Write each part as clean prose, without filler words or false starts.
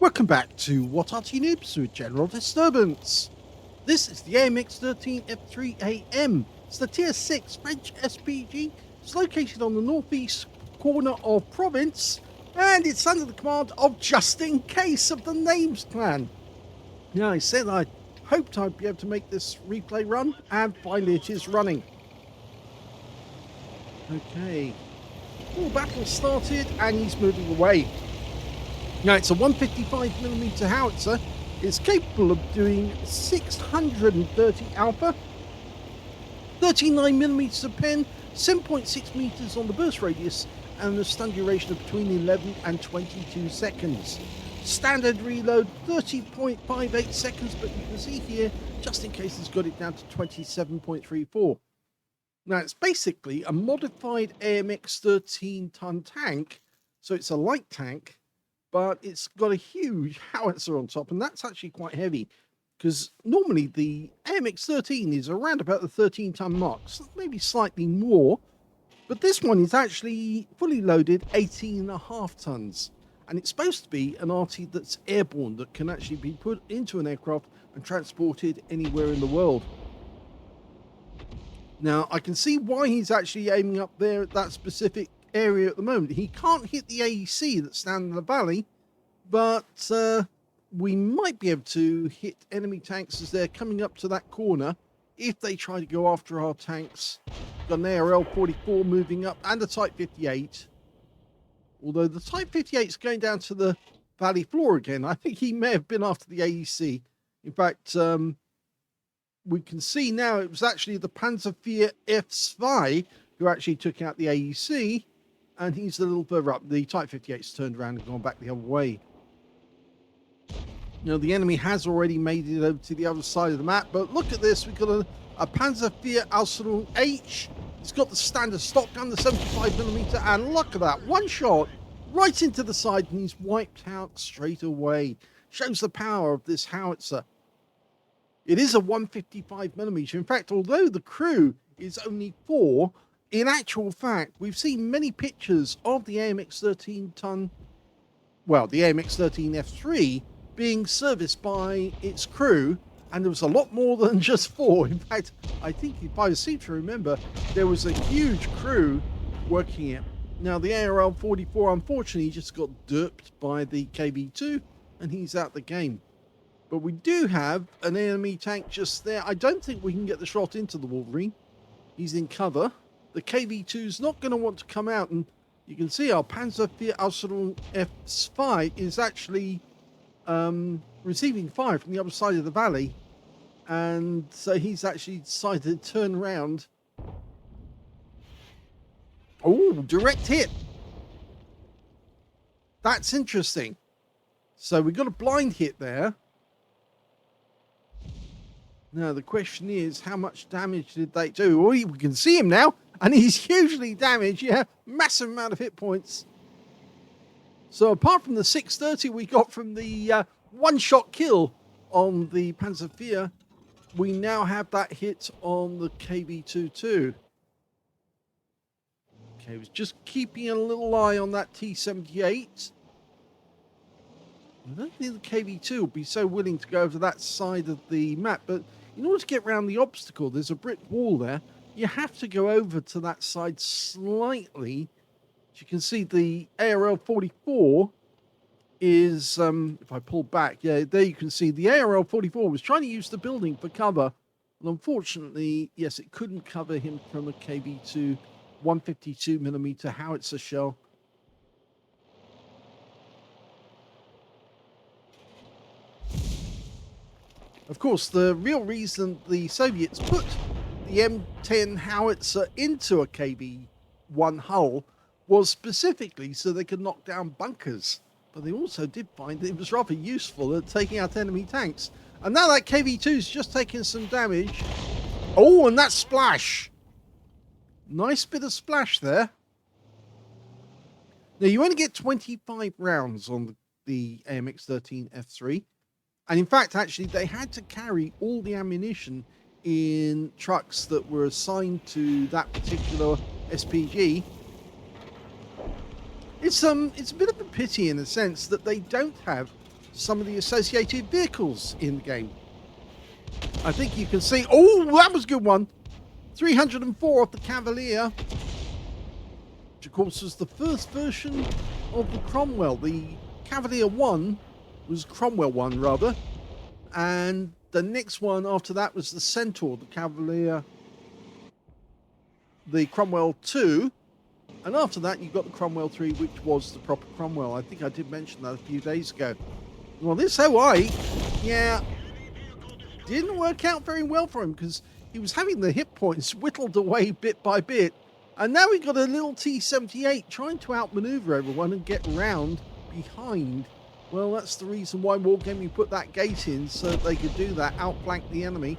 Welcome back to What Arty Noobs with General Disturbance. This is the AMX 13F3AM. It's the Tier 6 French SPG. It's located on the northeast corner of Province, and it's under the command of Just In Case of the Noobs clan. Now, I said I hoped I'd be able to make this replay run, and finally it is running. Okay. All battle started, and he's moving away. Now, it's a 155mm howitzer. It's capable of doing 630 alpha, 39mm of pen, 7.6 meters on the burst radius, and a stun duration of between 11 and 22 seconds. Standard reload 30.58 seconds, but you can see here, just in case, it's got it down to 27.34. Now, it's basically a modified AMX 13-ton tank, so it's a light tank, but it's got a huge howitzer on top, and that's actually quite heavy, because normally the AMX 13 is around about the 13-ton mark, so maybe slightly more, but this one is actually fully loaded 18.5 tons, and it's supposed to be an Arty that's airborne, that can actually be put into an aircraft and transported anywhere in the world. Now, I can see why he's actually aiming up there at that specific area at the moment. He can't hit the AEC that's down in the valley, but we might be able to hit enemy tanks as they're coming up to that corner if they try to go after our tanks. Got an ARL-44 moving up and a Type 58. Although the Type 58 is going down to the valley floor again. I think he may have been after the AEC. In fact, we can see now it was actually the Panzerwehr F2 who actually took out the AEC. And he's a little further up. The Type 58's turned around and gone back the other way. You know, the enemy has already made it over to the other side of the map. But look at this. We've got a Panzerwehr Aslains H. It's got the standard stock gun, the 75mm. And look at that. One shot right into the side, and he's wiped out straight away. Shows the power of this howitzer. It is a 155mm. In fact, although the crew is only 4, in actual fact, we've seen many pictures of the AMX 13-ton, well, the AMX 13F3 being serviced by its crew, and there was a lot more than just 4. In fact, I think, if I seem to remember, there was a huge crew working it. Now, the ARL-44, unfortunately, just got derped by the KV-2, and he's out the game. But we do have an enemy tank just there. I don't think we can get the shot into the Wolverine. He's in cover. The KV-2 is not going to want to come out, and you can see our Panzerwehr Aslains F2 is actually receiving fire from the other side of the valley, and so he's actually decided to turn around. Oh, direct hit. That's interesting. So we got a blind hit there. Now the question is, how much damage did they do? Oh, we can see him now. And he's hugely damaged, yeah, massive amount of hit points. So apart from the 630 we got from the one-shot kill on the Panzerwehr, we now have that hit on the KV-2 too. Okay, was just keeping a little eye on that T-78. I don't think the KV-2 will be so willing to go over to that side of the map, but in order to get around the obstacle, there's a brick wall there. You have to go over to that side slightly. As you can see, the ARL-44 is, if I pull back, yeah, there you can see the ARL-44 was trying to use the building for cover. And unfortunately, yes, it couldn't cover him from a KV-2 152mm howitzer shell. Of course, the real reason the Soviets put the M10 howitzer into a KV-1 hull was specifically so they could knock down bunkers. But they also did find that it was rather useful at taking out enemy tanks. And now that KV-2's just taking some damage. Oh, and that splash. Nice bit of splash there. Now, you only get 25 rounds on the AMX 13F3. And in fact, actually, they had to carry all the ammunition in trucks that were assigned to that particular SPG. It's a bit of a pity in the sense that they don't have some of the associated vehicles in the game. I think you can see, oh, that was a good one. 304 off the Cavalier, which of course was the first version of the Cromwell. The Cavalier 1 was Cromwell 1 rather, and the next one after that was the Centaur, the Cavalier, the Cromwell 2, and after that you got the Cromwell 3, which was the proper Cromwell. I think I did mention that a few days ago. Well, this OI, yeah, didn't work out very well for him because he was having the hit points whittled away bit by bit, and now we got a little T-78 trying to outmaneuver everyone and get round behind. Well, that's the reason why Wargaming put that gate in, so that they could do that, outflank the enemy.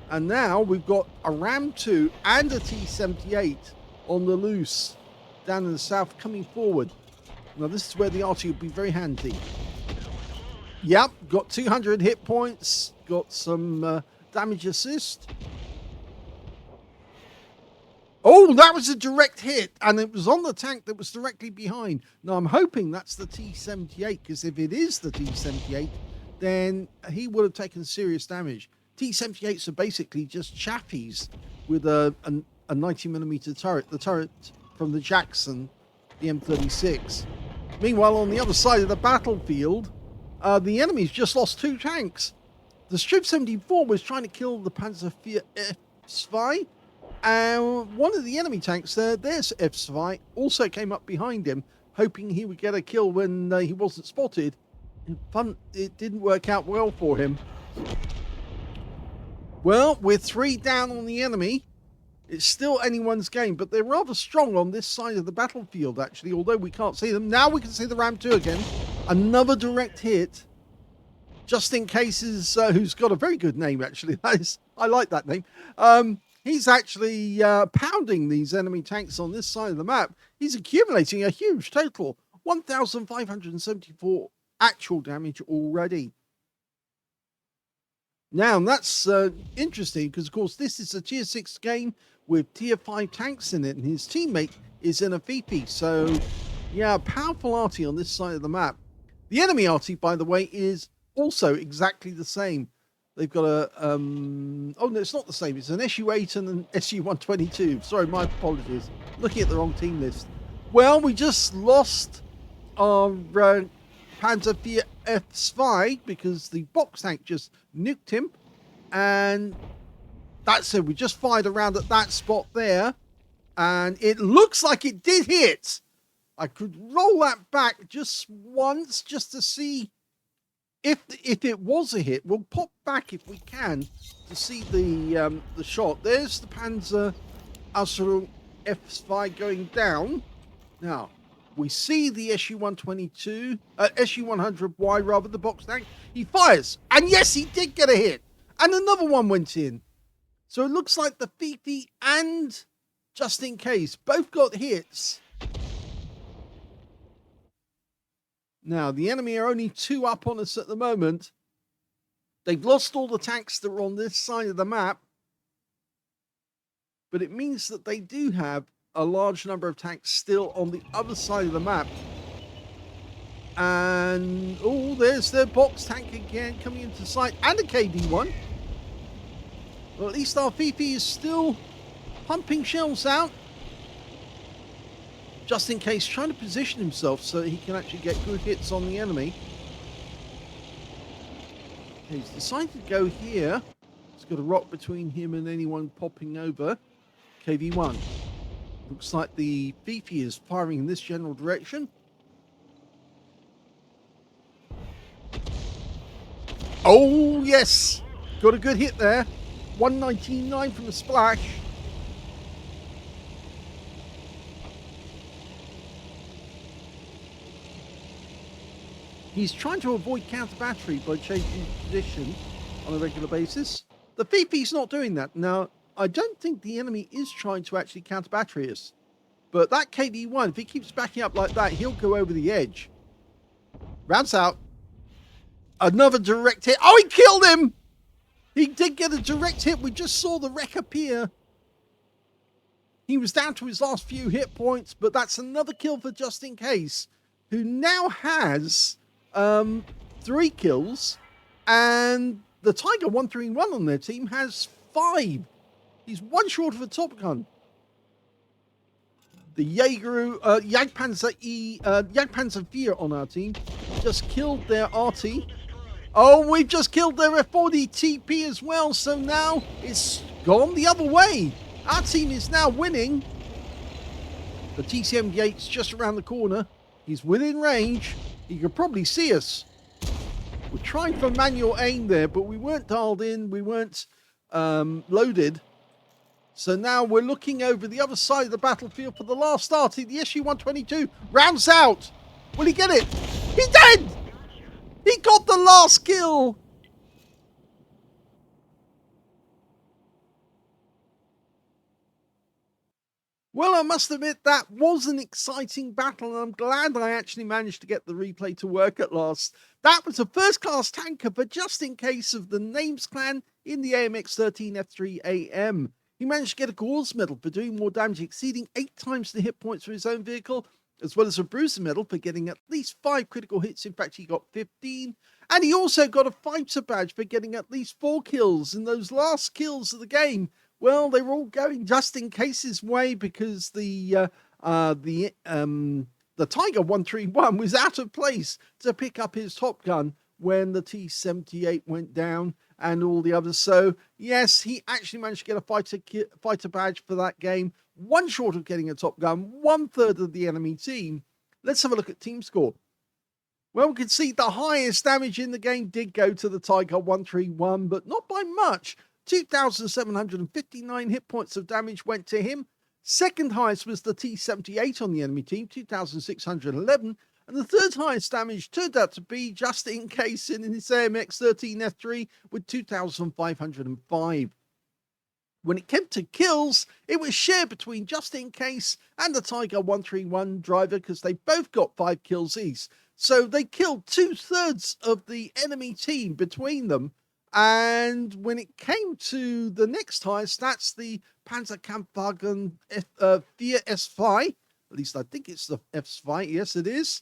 And now we've got a Ram 2 and a T-78 on the loose down in the south coming forward. Now this is where the Arty would be very handy. Yep, got 200 hit points, got some damage assist. Oh, that was a direct hit, and it was on the tank that was directly behind. Now, I'm hoping that's the T-78, because if it is the T-78, then he would have taken serious damage. T-78s are basically just chaffies with a 90mm turret, the turret from the Jackson, the M36. Meanwhile, on the other side of the battlefield, the enemy's just lost 2 tanks. The Strip 74 was trying to kill the Panzer IV F-Spy, and one of the enemy tanks there, there's F-Spy, also came up behind him, hoping he would get a kill when he wasn't spotted. It didn't work out well for him. Well, we're 3 down on the enemy. It's still anyone's game, but they're rather strong on this side of the battlefield, actually, although we can't see them. Now we can see the Ram 2 again. Another direct hit. Just in case is who's got a very good name, actually. I like that name. He's actually pounding these enemy tanks on this side of the map. He's accumulating a huge total. 1,574 actual damage already. Now, that's interesting because, of course, this is a Tier 6 game with Tier 5 tanks in it, and his teammate is in a Fifi. So, yeah, powerful Arty on this side of the map. The enemy Arty, by the way, is also exactly the same. They've got a... oh, no, it's not the same. It's an SU-8 and an SU-122. Sorry, my apologies. Looking at the wrong team list. Well, we just lost our Panzer IV F-Spy because the box tank just nuked him, and that's it. We just fired around at that spot there, and it looks like it did hit. I could roll that back just once just to see if it was a hit. We'll pop back if we can to see the shot. There's the Panzer Aslains F-Spy going down. Now we see the SU-122, SU-100Y rather, the box tank. He fires, and yes, he did get a hit, and another one went in. So it looks like the Fifi and Just In Case both got hits. Now, the enemy are only 2 up on us at the moment. They've lost all the tanks that are on this side of the map, but it means that they do have a large number of tanks still on the other side of the map. And, oh, there's their box tank again coming into sight, and a KD-1. Well, at least our Fifi is still pumping shells out. Just In Case, trying to position himself so that he can actually get good hits on the enemy. Okay, he's decided to go here. He's got a rock between him and anyone popping over. KV-1. Looks like the Fifi is firing in this general direction. Oh, yes! Got a good hit there. 199 from the splash. He's trying to avoid counter battery by changing position on a regular basis. The Fifi's not doing that. Now, I don't think the enemy is trying to actually counter battery us. But that KD-1, if he keeps backing up like that, he'll go over the edge. Rounds out. Another direct hit. Oh, he killed him! He did get a direct hit. We just saw the wreck appear. He was down to his last few hit points, but that's another kill for Just In Case, who now has 3 3 kills, and the Tiger 131 on their team has 5. He's 1 short of a Top Gun. The Jagdpanzer 4 on our team just killed their Arty. Oh, we've just killed their F40 TP as well, so now it's gone the other way. Our team is now winning. The TCM-8's just around the corner. He's within range. He could probably see us. We're trying for manual aim there, but we weren't dialed in. We weren't loaded. So now we're looking over the other side of the battlefield for the last Arty. The SU-122 rounds out. Will he get it? He did! He got the last kill. Well, I must admit that was an exciting battle, and I'm glad I actually managed to get the replay to work at last. That was a first-class tanker, but just in case of the Noobs clan in the AMX 13F3AM. He managed to get a Gauze medal for doing more damage, exceeding 8 times the hit points for his own vehicle, as well as a Bruiser medal for getting at least 5 critical hits. In fact, he got 15. And he also got a Fighter badge for getting at least 4 kills. And those last kills of the game, well, they were all going just in case's way, because the Tiger 131 was out of place to pick up his Top Gun when the T-78 went down and all the others. So yes, he actually managed to get a fighter badge for that game, 1 short of getting a Top Gun, 1/3 of the enemy team. Let's have a look at team score. Well, we can see the highest damage in the game did go to the Tiger 131, but not by much. 2,759 hit points of damage went to him. Second highest was the T-78 on the enemy team, 2,611. And the third highest damage turned out to be Just In Case in his AMX 13F3 with 2,505. When it came to kills, it was shared between Just In Case and the Tiger 131 driver, because they both got 5 kills each. So they killed 2/3 of the enemy team between them. And when it came to the next highest, that's the Panzerkampfwagen 4S5. At least I think it's the S5. Yes, it is.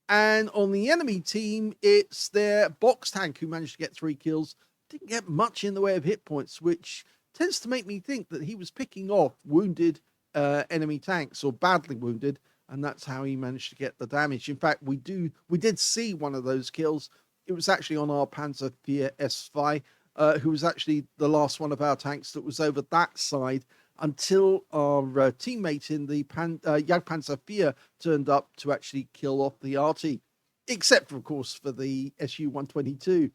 And on the enemy team, it's their box tank who managed to get 3 kills. Didn't get much in the way of hit points, which tends to make me think that he was picking off wounded enemy tanks, or badly wounded, and that's how he managed to get the damage. In fact, we did see one of those kills. It was actually on our Panzer 4S5, who was actually the last one of our tanks that was over that side, until our teammate in the Jagdpanzer 4 turned up to actually kill off the Arty, except for, of course, for the SU-122.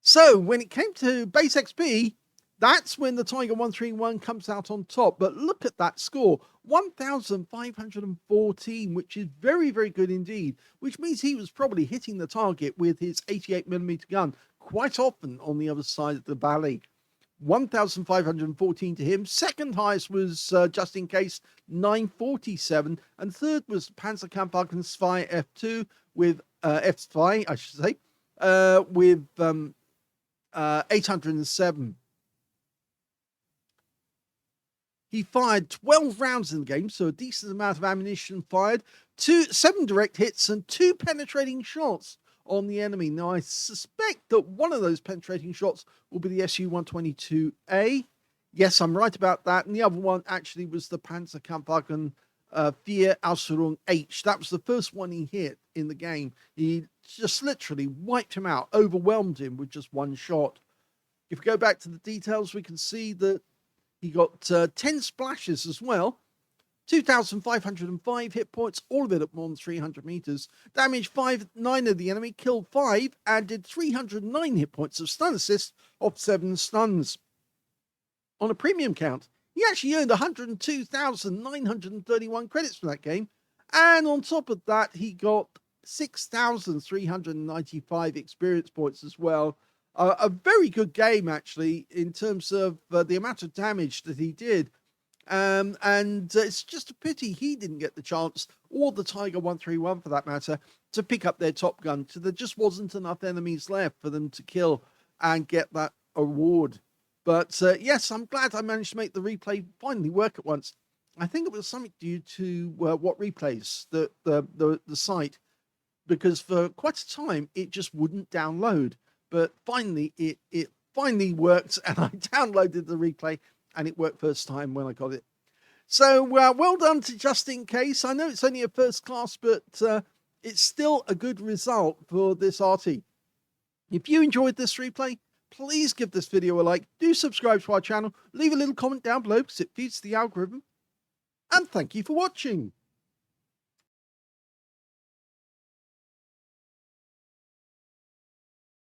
So when it came to base XP, that's when the Tiger 131 comes out on top. But look at that score, 1,514, which is very, very good indeed, which means he was probably hitting the target with his 88mm gun quite often on the other side of the valley. 1,514 to him. Second highest was Just In Case, 947, and third was Panzerkampfwagen 2 F2 with F5, I should say, with 807. He fired 12 rounds in the game, so a decent amount of ammunition fired, 7 direct hits and 2 penetrating shots on the enemy. Now, I suspect that one of those penetrating shots will be the SU-122A. Yes, I'm right about that. And the other one actually was the Panzerkampfwagen 4 Ausführung H. That was the first one he hit in the game. He just literally wiped him out, overwhelmed him with just 1 shot. If we go back to the details, we can see that he got 10 splashes as well. 2,505 hit points, all of it at more than 300 meters. Damaged 9 of the enemy, killed 5, and did 309 hit points of stun assist off 7 stuns. On a premium count, he actually earned 102,931 credits for that game. And on top of that, he got 6,395 experience points as well. A very good game, actually, in terms of the amount of damage that he did. And it's just a pity he didn't get the chance, or the Tiger 131 for that matter, to pick up their Top Gun. So there just wasn't enough enemies left for them to kill and get that award. But yes, I'm glad I managed to make the replay finally work at once. I think it was something due to what replays, the site because for quite a time it just wouldn't download. But finally, it finally worked, and I downloaded the replay, and it worked first time when I got it. So well done to Just In Case. I know it's only a first class, but it's still a good result for this Arty. If you enjoyed this replay, please give this video a like. Do subscribe to our channel. Leave a little comment down below because it feeds the algorithm. And thank you for watching.